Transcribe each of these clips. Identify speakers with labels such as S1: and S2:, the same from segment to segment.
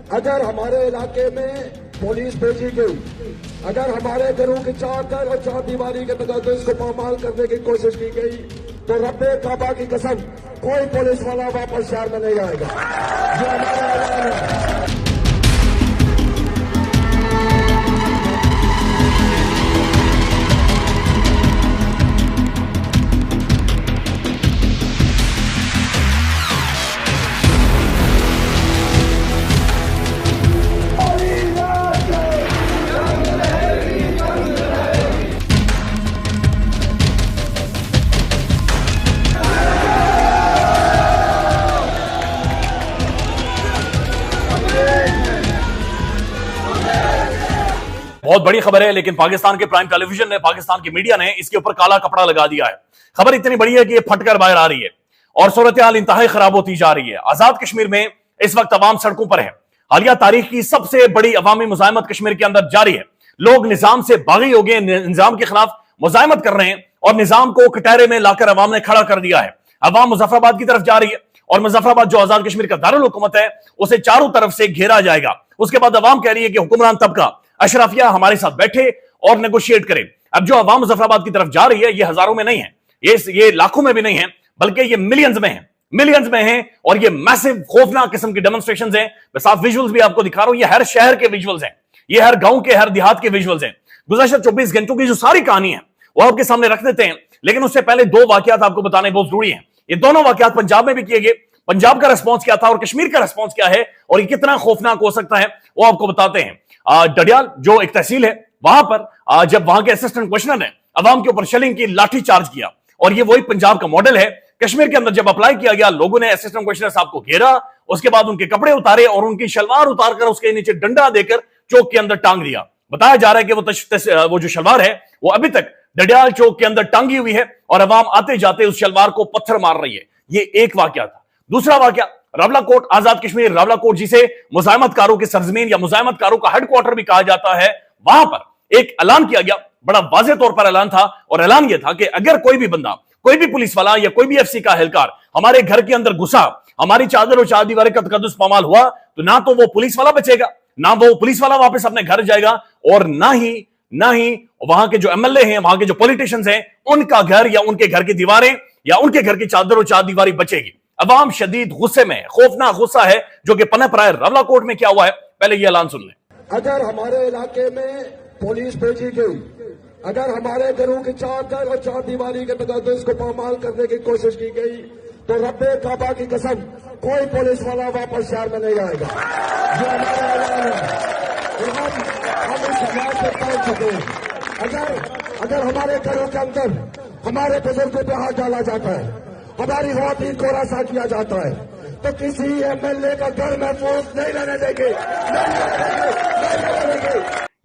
S1: अगर हमारे इलाके में पुलिस भेजी गई, अगर हमारे घरों की चार और चार दीवारी के तहत इसको पामाल करने की कोशिश की गई, तो रब्बे काबा की कसम कोई पुलिस वाला वापस शहर में नहीं आएगा। ये हमारा ऐलान है।
S2: बहुत बड़ी खबर है, लेकिन पाकिस्तान के प्राइम टेलीविजन ने, पाकिस्तान की मीडिया ने इसके ऊपर काला कपड़ा लगा दिया है। खबर इतनी बड़ी है कि ये फटकर बाहर आ रही है और सूरत हाल इंतहाई खराब होती जा रही है। आजाद कश्मीर में इस वक्त अवाम सड़कों पर है। हालिया तारीख की सबसे बड़ी अवामी मुजाहिमत कश्मीर के अंदर जारी है। लोग निजाम से बागी हो गए, निजाम के खिलाफ मुजाहिमत कर रहे हैं और निजाम को कटहरे में लाकर अवाम ने खड़ा कर दिया है। अवाम मुजफ्फराबाद की तरफ जा रही है और मुजफ्फराबाद जो आजाद कश्मीर का दारुल हुकूमत है उसे चारों तरफ से घेरा जाएगा। उसके बाद अवाम कह रही है कि हुक्मरान तबका अशराफिया हमारे साथ बैठे और नेगोशिएट करे। अब जो अवाम मुजफ्फराबाद की तरफ जा रही है ये हजारों में नहीं है, ये लाखों में भी नहीं है, बल्कि ये मिलियंस में है और ये मैसिव खौफनाक किस्म की डेमोन्स्ट्रेशंस हैं। मैं साफ विजुअल्स भी आपको दिखा रहा हूं, ये हर शहर के विजुअल्स हैं, ये हर गांव के, हर देहात के विजुअल्स हैं। गुज़श्ता 24 घंटों की जो सारी कहानी है वो आपके सामने रख देते हैं, लेकिन उससे पहले दो वाकयात आपको बताने बहुत जरूरी है। ये दोनों वाकयात पंजाब में भी किए गए। पंजाब का रिस्पॉन्स क्या था और कश्मीर का रिस्पॉन्स क्या है और ये कितना खौफनाक हो सकता है वो आपको बताते हैं। डडियाल जो एक तहसील है वहां पर जब वहां के असिस्टेंट कमिश्नर ने अवाम के ऊपर शेलिंग की, लाठी चार्ज किया, और ये वही पंजाब का मॉडल है। कश्मीर के अंदर जब अप्लाई किया गया, लोगों ने असिस्टेंट कमिश्नर साहब को घेरा, उसके बाद उनके कपड़े उतारे और उनकी शलवार उतारकर उसके नीचे डंडा देकर चौक के अंदर टांग दिया। बताया जा रहा है कि वो जो शलवार है वो अभी तक डडियाल चौक के अंदर टांगी हुई है और अवाम आते जाते उस शलवार को पत्थर मार रही है। ये एक वाकया था। दूसरा वाकया रावलाकोट, आजाद कश्मीर रावलाकोट, जिसे मुजाहिमतकारों की सरजमीन या मुजाहिमतकारों का हेडक्वार्टर भी कहा जाता है, वहां पर एक ऐलान किया गया। बड़ा वाज़ेह तौर पर ऐलान था और ऐलान यह था कि अगर कोई भी बंदा, कोई भी पुलिस वाला या कोई भी एफसी का एहलकार हमारे घर के अंदर घुसा, हमारी चादर और चार दीवारें का तकद्दुस पामाल हुआ, तो ना तो वो पुलिस वाला बचेगा, ना वो पुलिस वाला वापस अपने घर जाएगा, और ना ही वहां के जो एमएलए हैं, वहां के जो पॉलिटिशियंस हैं, उनका घर या उनके घर की दीवारें या उनके घर की चादर और चार दीवारी बचेगी। अवाम शदीद गुस्से में, खौफनाक गुस्सा है जो कि पनप रहा है। रावलाकोट में क्या हुआ है, पहले ये ऐलान सुन लें।
S1: अगर हमारे इलाके में पुलिस भेजी गई, अगर हमारे घरों की चार और चार दीवारी के तहत इसको पामाल करने की कोशिश की गई, तो रब्बे काबा की कसम कोई पुलिस वाला वापस शहर में नहीं आएगा। ये हमारा ऐलान है। हम इस समाज से पहुंच चुके। अगर हमारे घरों के अंदर हमारे बुजुर्गों पे हाथ डाला जाता है, हमारी खवातीन को हरासा किया जाता है, तो किसी एमएलए का घर महफूज नहीं रहने देंगे।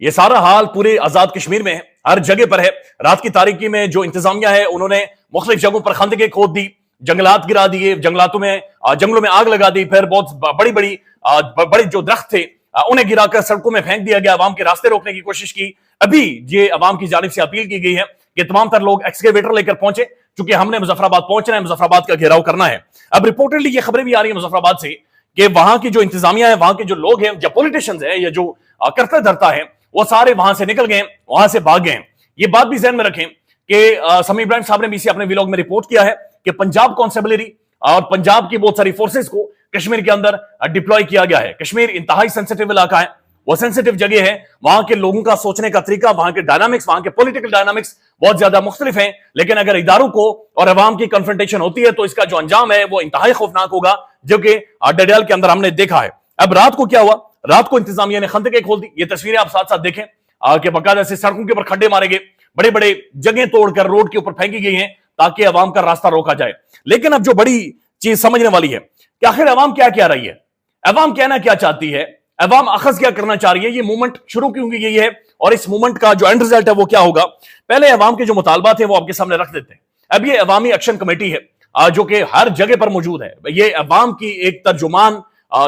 S2: ये सारा हाल पूरे आजाद कश्मीर में है, हर जगह पर है। रात की तारीकी में जो इंतजामिया है उन्होंने मुख्तलिफ जगहों पर खंदकें खोद दी, जंगलात गिरा दिए, जंगलों में आग लगा दी, फिर बहुत बड़ी जो दरख्त थे उन्हें गिराकर सड़कों में फेंक दिया गया, अवाम के रास्ते रोकने की कोशिश की। अभी ये अवाम की जानिब से अपील की गई है कि तमाम तर लोग एक्सकेवेटर लेकर पहुंचे, क्योंकि हमने मुजफ्फराबाद पहुंचना है, मुजफ्फराबाद का घेराव करना है। अब रिपोर्टेडली ये खबरें भी आ रही है मुजफ्फराबाद से कि वहां की जो इंतजामिया है, वहां के जो लोग हैं या पॉलिटिशियंस हैं या जो करता धरता है, वो सारे वहां से निकल गए, वहां से भाग गए। ये बात भी ज़हन में रखें कि समी इब्राहिम साहब ने भी इसे अपने व्लॉग में रिपोर्ट किया है कि पंजाब कॉन्स्टेबलरी और पंजाब की बहुत सारी फोर्सेस को कश्मीर के अंदर डिप्लॉय किया गया है। कश्मीर इंतहाई सेंसिटिव इलाका है, वो सेंसिटिव जगह है, वहां के लोगों का सोचने का तरीका, वहां के डायनामिक्स, वहां के पॉलिटिकल डायनामिक्स बहुत ज्यादा मुख्तलिफ हैं। लेकिन अगर इदारों को और अवाम की कन्फ्रंटेशन होती है तो इसका जो अंजाम है वो इंतहाई खौफनाक होगा, जो कि डडियाल के अंदर हमने देखा है। अब रात को क्या हुआ, रात को इंतजामिया ने खंदकें खोल दी। ये तस्वीरें आप साथ साथ देखें कि बाकायदा से सड़कों के ऊपर खड्डे मारे गए, बड़े बड़े जगह तोड़कर रोड के ऊपर फेंकी गई हैं ताकि अवाम का रास्ता रोका जाए। लेकिन अब जो बड़ी चीज समझने वाली है कि आखिर अवाम क्या कह रही है, अवाम कहना क्या चाहती है, अवाम अखज क्या करना चाह रही है, ये मूवमेंट शुरू क्यों की गई है और इस मूवमेंट का जो एंड रिजल्ट है वो क्या होगा। पहले अवाम के जो मुतालबात है वो आपके सामने रख देते हैं। अब ये अवामी एक्शन कमेटी है जो कि हर जगह पर मौजूद है। ये अवाम की एक तर्जुमान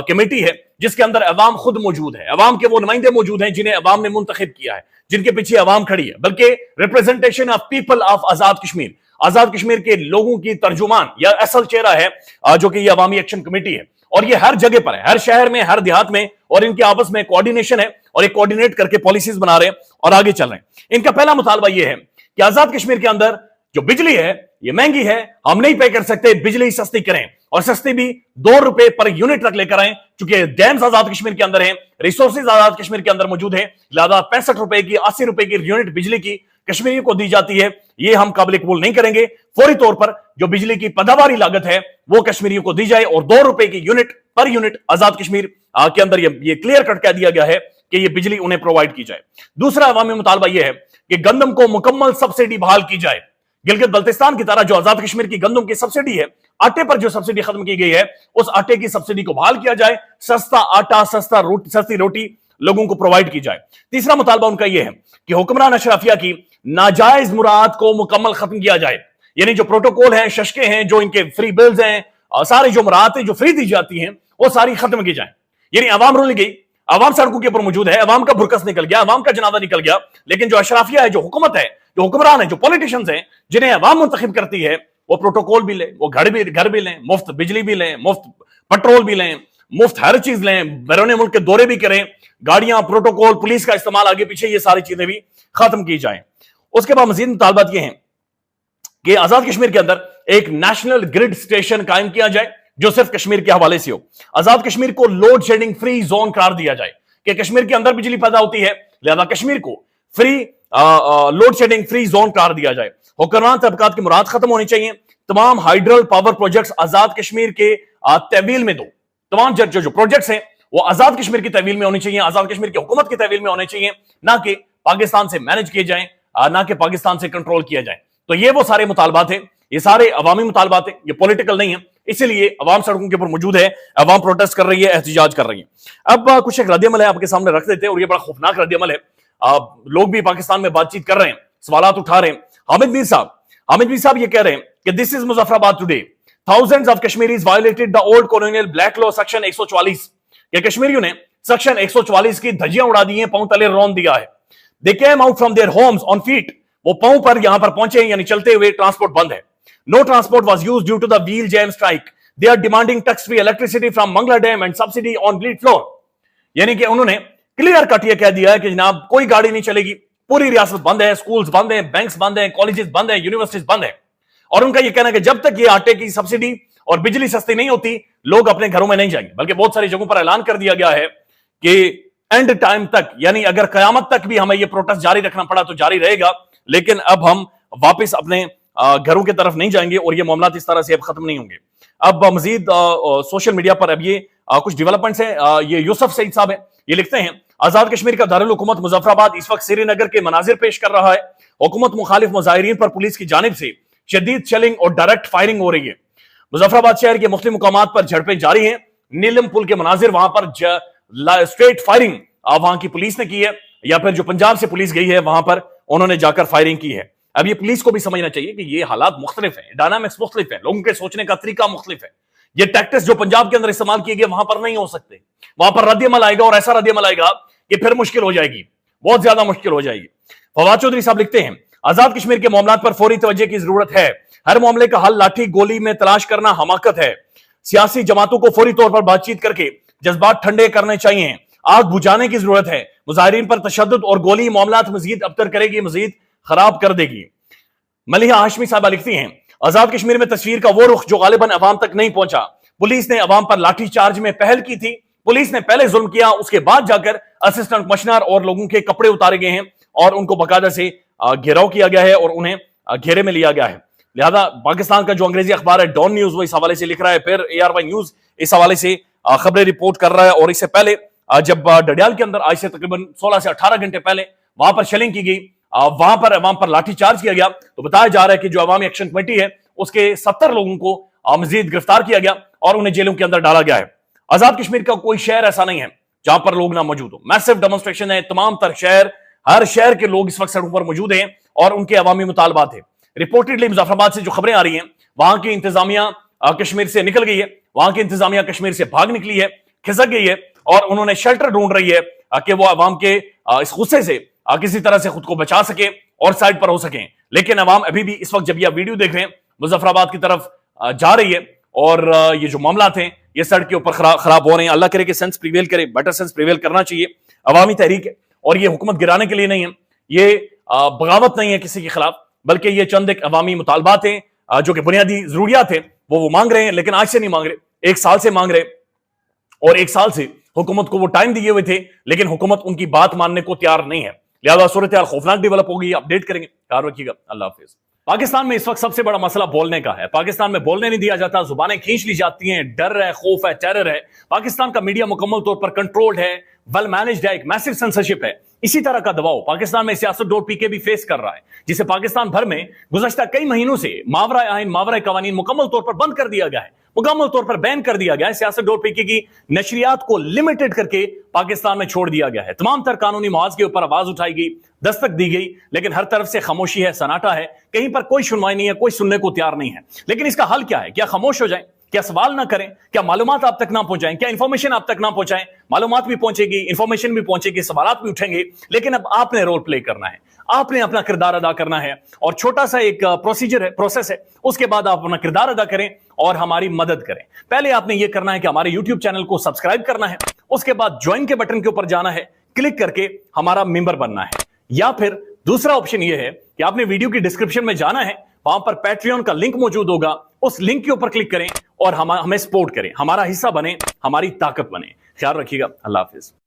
S2: कमेटी है जिसके अंदर अवाम खुद मौजूद है, अवाम के वो नुमाइंदे मौजूद हैं जिन्हें अवाम ने मुंतखब किया है, जिनके पीछे अवाम खड़ी है, बल्कि रिप्रेजेंटेशन ऑफ पीपल ऑफ आजाद कश्मीर, आजाद कश्मीर के लोगों की तर्जुमान या असल चेहरा है जो कि ये अवामी एक्शन कमेटी है। और ये हर जगह पर है, हर शहर में, हर देहात में और इनके आपस में कोऑर्डिनेशन है और एक कोऑर्डिनेट करके पॉलिसीज बना रहे हैं और आगे चल रहे हैं। इनका पहला मुतालबा यह है कि आजाद कश्मीर के अंदर जो बिजली है ये महंगी है, हम नहीं पे कर सकते, बिजली सस्ती करें और सस्ती भी 2 रुपए पर यूनिट तक लेकर आए। चूंकि डैम्स आजाद कश्मीर के अंदर हैं, रिसोर्सेज आजाद कश्मीर के अंदर मौजूद है, लिहाजा 65 रुपए की 80 रुपए की यूनिट बिजली की कश्मीरियों को दी जाती है, ये हम काबिल कबूल नहीं करेंगे। फौरी तौर पर जो बिजली की पैदावारी लागत है वो कश्मीरियों को दी जाए और 2 रुपए की यूनिट पर यूनिट आजाद कश्मीर के अंदर ये क्लियर कट कह दिया गया है कि ये बिजली उन्हें प्रोवाइड की जाए। दूसरा अवामी मुतालबा यह है कि गंदम को मुकम्मल सब्सिडी बहाल की जाए। गिलगित बल्तिस्तान की तरह जो आजाद कश्मीर की गंदम की सब्सिडी है, आटे पर जो सब्सिडी खत्म की गई है, उस आटे की सब्सिडी को बहाल किया जाए, सस्ता आटा, सस्ती रोटी लोगों को प्रोवाइड की जाए। तीसरा मुतालबा उनका यह है कि हुक्मरान अशराफिया की नाजायज मुराद को मुकम्मल खत्म किया जाए। यानी जो प्रोटोकॉल हैं, शशके हैं, जो इनके फ्री बिल्स हैं, सारी जो मुरादें जो फ्री दी जाती हैं वो सारी खत्म की जाए। यानी अवाम रुल गई, अवाम सड़कों के ऊपर मौजूद है, अवाम का भुरकस निकल गया, अवाम का जनाजा निकल गया, लेकिन जो अशराफिया है, जो हुकूमत है, जो हुक्मरान है, जो पॉलिटिशियंस हैं, जिन्हें अवाम मुंतखब करती है, वो प्रोटोकॉल भी लें, वो घर भी लें, मुफ्त बिजली भी लें, मुफ्त पेट्रोल भी लें, मुफ्त हर चीज लें, बैरून मुल्क के दौरे भी करें, गाड़ियां, प्रोटोकॉल, पुलिस का इस्तेमाल आगे पीछे, ये सारी चीजें भी खत्म की जाएं। उसके बाद मजीद मुतालबात ये हैं कि आजाद कश्मीर के अंदर एक नेशनल ग्रिड स्टेशन कायम किया जाए जो सिर्फ कश्मीर के हवाले से हो। आजाद कश्मीर को लोड शेडिंग फ्री जोन करार दिया जाए कि कश्मीर के अंदर बिजली पैदा होती है, लिहाजा कश्मीर को free load shedding free zone करार दिया जाए। हुक्मरान तबकात की मुराद खत्म होनी चाहिए। तमाम हाइड्रल पावर प्रोजेक्ट्स आजाद कश्मीर के तहवील में दो। तमाम जो प्रोजेक्ट्स हैं वो आजाद कश्मीर की तहवील में होनी चाहिए, आजाद कश्मीर की हुकूमत की तहवील में होने चाहिए, ना कि पाकिस्तान से मैनेज किए जाएं, ना कि पाकिस्तान से कंट्रोल किया जाए। तो ये वो सारे मुतालबात हैं, ये सारे अवामी मुतालबात हैं, ये पॉलिटिकल नहीं है, इसीलिए अवाम सड़कों के ऊपर मौजूद है, अवाम प्रोटेस्ट कर रही है, एहतजाज कर रही है। अब कुछ एक रद्दअमल है आपके सामने रख देते हैं और ये बड़ा खौफनाक रद्दअमल है। लोग भी पाकिस्तान में बातचीत कर रहे हैं, सवालात उठा रहे हैं। हामिद मीर साहब ये कह रहे हैं कि this is Muzaffarabad today, thousands of Kashmiris violated the old colonial black law section 144 के कश्मीरियों ने सेक्शन 144 की धज्जियां उड़ा दी हैं, पांव तले रौंद दिया है। They came out from their homes on feet, वो पांव पर यहां पर पहुंचे, यानी चलते हुए, ट्रांसपोर्ट बंद है। No transport was used due to the wheel jam strike. They are demanding tax free electricity from Mangla dam and subsidy on bleed flour. यानी कि उन्होंने क्लियर कट ये कह दिया है कि जनाब कोई गाड़ी नहीं चलेगी, पूरी रियासत बंद है, स्कूल्स बंद है, बैंक्स बंद है, कॉलेजेस बंद है, यूनिवर्सिटीज बंद है। और उनका यह कहना है कि जब तक ये आटे की सब्सिडी और बिजली सस्ती नहीं होती, लोग अपने घरों में नहीं जाएंगे। बल्कि बहुत सारी जगहों पर ऐलान कर दिया गया है कि एंड टाइम तक, यानी अगर कयामत तक भी हमें यह प्रोटेस्ट जारी रखना पड़ा तो जारी रहेगा, लेकिन अब हम वापस अपने घरों की तरफ नहीं जाएंगे और ये मामला इस तरह से अब खत्म नहीं होंगे। अब मजीद सोशल मीडिया पर अब ये कुछ डेवलपमेंट्स हैं। ये यूसुफ सईद साहब है, ये लिखते हैं, आजाद कश्मीर का दारुल हुकूमत मुजफ्फराबाद इस वक्त श्रीनगर के मनाजिर पेश कर रहा है। हुकूमत मुखालिफ मुजाहिरीन पर पुलिस की जानिब से शदीद शेलिंग और डायरेक्ट फायरिंग हो रही है। मुजफ्फराबाद शहर के मुख्तलिफ मुकामात पर झड़पें जारी हैं। नीलम पुल के मनाजिर, वहां पर स्ट्रेट फायरिंग वहां की पुलिस ने की है, या फिर जो पंजाब से पुलिस गई है वहां पर उन्होंने जाकर फायरिंग की है। अब ये पुलिस को भी समझना चाहिए कि ये हालात मुख्तलिफ है, डायनामिक्स मुख्तलिफ है, लोगों के सोचने का तरीका मुख्तलिफ है। ये टैक्टिक्स जो पंजाब के अंदर इस्तेमाल किए गए वहां पर नहीं हो सकते। वहां पर रद्दअमल आएगा और ऐसा रद्दअमल आएगा कि फिर मुश्किल हो जाएगी, बहुत ज्यादा मुश्किल हो जाएगी। फवाद चौधरी साहब लिखते हैं, आजाद कश्मीर के मामलात पर फौरी तवज्जो की जरूरत है। हर मामले का हल लाठी गोली में तलाश करना हमाकत है। सियासी जमातों को फौरी तौर पर बातचीत करके जज्बात ठंडे करने चाहिए। आग बुझाने की जरूरत है। मुजाहिरीन पर तशद्दुद और गोली मामलात मजीद अबतर करेगी, मजीद खराब कर देगी। मलिहा हाशमी साहबा लिखती हैं, आजाद कश्मीर में तस्वीर का वो रुख जो गालिबन अवाम तक नहीं पहुंचा। पुलिस ने अवाम पर लाठी चार्ज में पहल की थी। पुलिस ने पहले जुल्म किया, उसके बाद जाकर असिस्टेंट कमिश्नर और लोगों के कपड़े उतारे गए हैं और उनको बाकायदा से घेराव किया गया है और उन्हें घेरे में लिया गया है। लिहाजा पाकिस्तान का जो अंग्रेजी अखबार है डॉन न्यूज, वो इस हवाले से लिख रहा है, फिर ARY न्यूज इस हवाले से खबरें रिपोर्ट कर रहा है। और इससे पहले जब डडियाल के अंदर आज से तकरीबन 16 से 18 घंटे पहले वहां पर शेलिंग की गई, वहां पर अवाम पर लाठीचार्ज किया गया, तो बताया जा रहा है कि जो अवामी एक्शन कमेटी है उसके 70 लोगों को मजीद गिरफ्तार किया गया और उन्हें जेलों के अंदर डाला गया है। आजाद कश्मीर का कोई शहर ऐसा नहीं है जहां पर लोग ना मौजूद हो। मैसिव डेमोन्स्ट्रेशन है, तमाम तर शहर, हर शहर के लोग इस वक्त सड़कों पर मौजूद हैं और उनके अवामी मुतालबात है। रिपोर्टेडली मुजफ्फराबाद से जो खबरें आ रही हैं, वहां की इंतजामिया कश्मीर से निकल गई है, वहां की इंतजामिया कश्मीर से भाग निकली है, खिसक गई है और उन्होंने शेल्टर ढूंढ रही है कि वो अवाम के इस गुस्से से किसी तरह से खुद को बचा सके और साइड पर हो सके। लेकिन अवाम अभी भी इस वक्त जब यह वीडियो देख रहे हैं मुजफ्फराबाद की तरफ जा रही है और ये जो मामला थे ये सड़क के ऊपर खराब हो रहे हैं। अल्लाह करे कि सेंस प्रिवेल करे, बेटर सेंस प्रिवेल करना चाहिए। अवामी तहरीक है और ये हुकूमत गिराने के लिए नहीं है, ये बगावत नहीं है किसी के खिलाफ, बल्कि ये चंद एक अवामी मुतालबात हैं जो कि बुनियादी जरूरियात है वो मांग रहे हैं। लेकिन आज से नहीं मांग रहे, 1 साल से मांग रहे, और 1 साल से हुकूमत को वो टाइम दिए हुए थे, लेकिन हुकूमत उनकी बात मानने को तैयार नहीं है। लिहाजा सूरत हाल खौफनाक डेवलप होगी, अपडेट करेंगे। ख्याल रखिएगा, अल्लाह हाफिज। पाकिस्तान में इस वक्त सबसे बड़ा मसला बोलने का है। पाकिस्तान में बोलने नहीं दिया जाता, जुबानें खींच ली जाती हैं, डर है, खौफ है, टेरर है। पाकिस्तान का मीडिया मुकम्मल तौर पर कंट्रोल्ड है, वेल मैनेज्ड है, एक मैसिव सेंसरशिप है। इसी तरह का दबाव पाकिस्तान में siyaasat.pk भी फेस कर रहा है, जिसे पाकिस्तान भर में गुज़श्ता कई महीनों से मावरा आइन, मावरा कवानीन मुकम्मल तौर पर बंद कर दिया गया है, मुकम्मल तौर पर बैन कर दिया गया है। siyaasat.pk की नशरियात को लिमिटेड करके पाकिस्तान में छोड़ दिया गया है। तमाम तर कानूनी मुआवज के ऊपर आवाज उठाई गई, दस्तक दी गई, लेकिन हर तरफ से खामोशी है, सन्नाटा है, कहीं पर कोई सुनवाई नहीं है, कोई सुनने को तैयार नहीं है। लेकिन इसका हल क्या है? क्या खामोश हो जाएं? क्या सवाल ना करें? क्या मालूमात आप तक ना पहुंचाएं? क्या इंफॉर्मेशन आप तक ना पहुंचाएं? मालूमात भी पहुंचेगी, इंफॉर्मेशन भी पहुंचेगी, सवालात भी उठेंगे, लेकिन अब आपने रोल प्ले करना है, आपने अपना किरदार अदा करना है। और छोटा सा एक प्रोसीजर है, प्रोसेस है, उसके बाद आप अपना किरदार अदा करें और हमारी मदद करें। पहले आपने यह करना है कि हमारे यूट्यूब चैनल को सब्सक्राइब करना है, उसके बाद ज्वाइन के बटन के ऊपर जाना है, क्लिक करके हमारा मेंबर बनना है। या फिर दूसरा ऑप्शन यह है कि आपने वीडियो की डिस्क्रिप्शन में जाना है, वहां पर पैट्रियन का लिंक मौजूद होगा, उस लिंक के ऊपर क्लिक करें और हमें सपोर्ट करें, हमारा हिस्सा बने, हमारी ताकत बने। ख्याल रखिएगा, अल्लाह हाफिज।